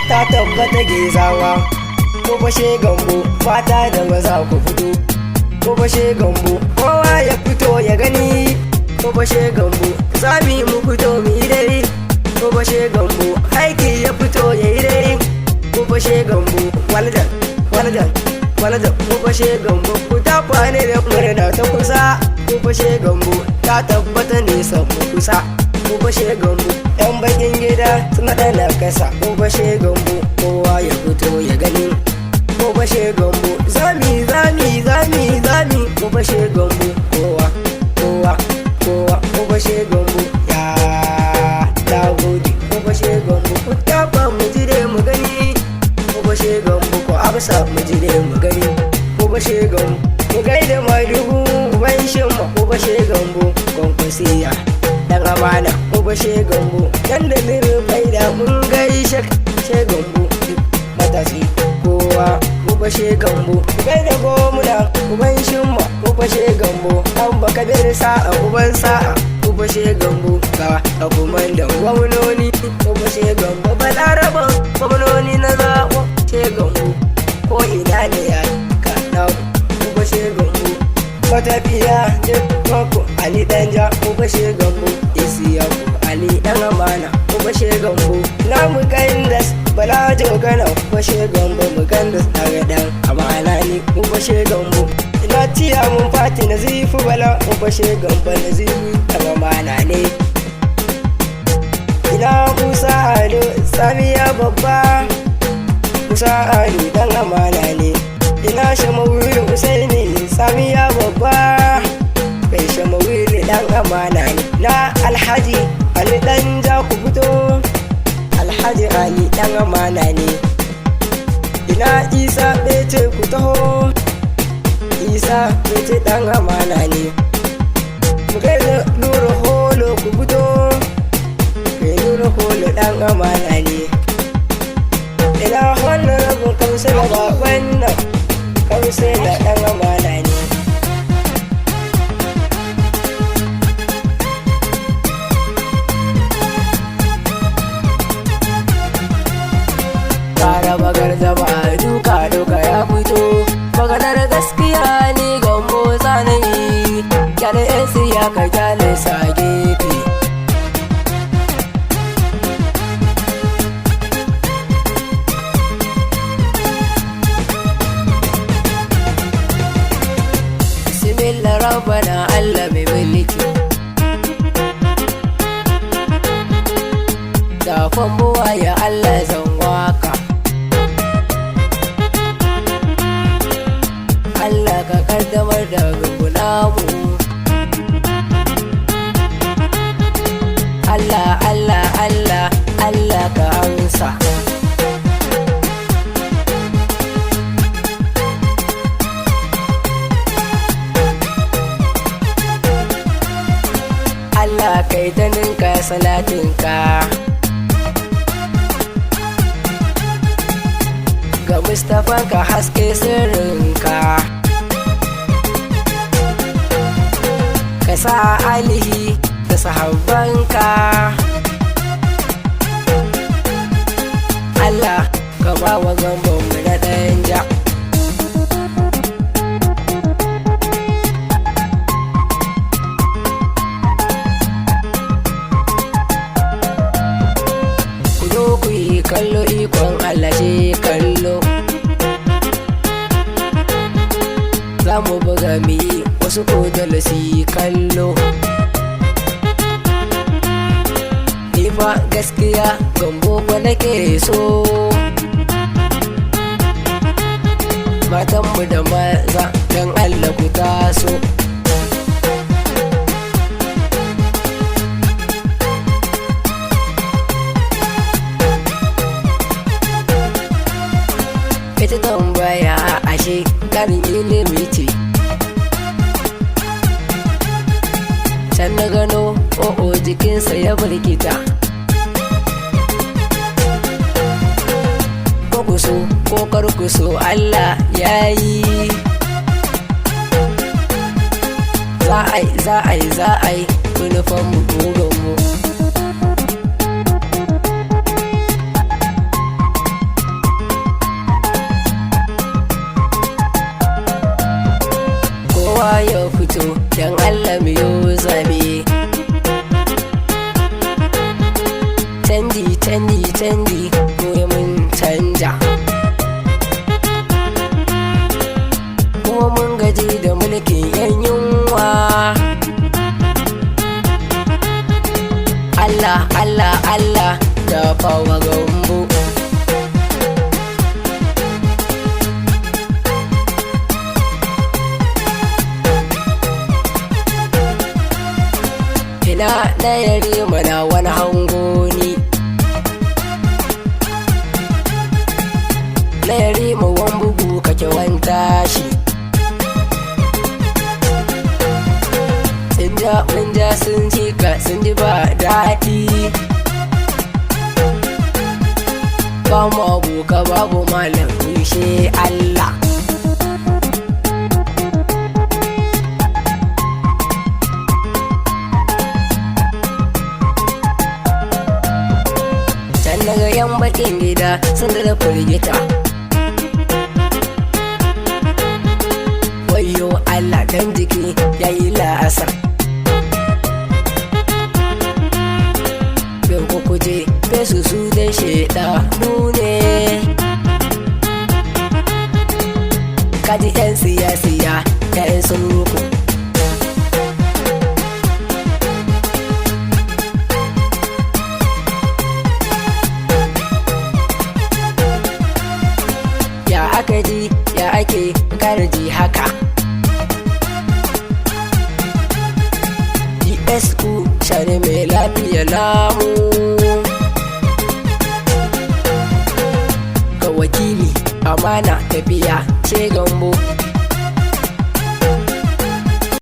ta tabbata gezawa. Ko fashe gambo mata da maza ku fito. Ko fashe gambo kowa ya fito ya gani. Ko fashe gambo zami mu fito mu yi dare. Ko fashe gambo aiki ya fito ya yi dare. Ko fashe gambo waladan waladan waladan. Ko fashe gambo ku tafa ne da murna ta kusa. Ko fashe gambo ta tabbata nesa mu kusa. Ko fashe gambo yan bakin gida suna ɗana kasa. Ko fashe gambo kowa ya fito ya gani. Ko fashe gambo zami zami zami zami. Ko fashe gambo kowa kowa kowa. Ko fashe gambo ya dagodi. Ko fashe gambo ku tafa mu jire mu gani. Ko fashe gambo ko absa mu jire mu gani. Ko fashe gambo mu gaida madugu uban shimma. Ko fashe gambo kwankwasiya dan amana. Ko fashe gambo dan da lirin faida mun gaishe she gambo matasi kowa. Ko fashe gambo gaida gomuna uban shimma. Ko fashe gambo an baka bir sa'a uban sa'a. Ko fashe gambo ga akumandan gwamnoni. Ko fashe gambo balaraban gwamnoni na zaɓo she gambo ko ina ne ya ka dawo. Ko fashe gambo matafiya duk mako Ali Danja. Ko fashe gambo Isiyaku Ali dan amana. Ko fashe gambo namu kandas bala jogana. Ko fashe gambo mu kandas daga dan amana ne. Ko fashe gambo ina tiya mun fati na zifu bala. Ko fashe gambo na zifu dan amana ne. Ina Musa Ado Samiya babba. Musa Ado dan amana ne. Ina Shamawili Usaini Samiya babba. Kai Shamawili dan amana ne. Na Alhaji Ali Danja ku fito. Alhaji Ali dan amana ne. Ina Isa Bece ku taho. Isa Bece dan amana ne. Mu kai da Nuru Holo ku fito. Kai Nuru Holo dan amana ne. Ina wannan rabin kamsa da baban nan. Kamsa da dan amana ne. Bagar zama duka duka ya fito. Maganar gaskiya ni gambo zanayi. Kyale esi ya ka kyale sa gefe. Bismillah rabbana Allah mai mulki. Da kwambuwa ya Allah zan waka. Allah ka kaddamar da gunguna mu. Allah Allah Allah Allah ka amsa. Allah kai ta ninka salatinka ga Mustapha ka haske sirrinka. Ka sa alihi da sahabbanka. Allah ka ba wa gambon mu na Danja. Ku zo ku yi kallo ikon Allah shi kallo. Za mu buga mi wasu ko dalasi kallo. Ni fa gaskiya gambo ko nake so. Matanmu da maza don Allah ku taso. Ita tambaya ashe ƙarin ilimi ce. Can na gano o'o jikinsa ya birkita. Ko kuso ko karkuso Allah ya yi. Za a yi kunufan mu bugan mu. canji canji goyi mun canja. Kuma mun gaji da mulkin yan yunwa. Allah Allah Allah da fawa gambo. Ina na yare mana wani hangoni, na yare ma wan bugu kake wanta shi. Sun ja sun cika sun ji ba daɗi, ba mu aboka babu malam rushe Allah. Daga yan bakin gida sun da firgita, wayo Allah dan jiki yayi la'asar. Bin kuje fesu su da sheda nune, kaji yan siyasiya yan suruku. Aka ji ya ake karji haka, DSU shari mai lafiya lamu, ga wakili amana tafiya ce gambo.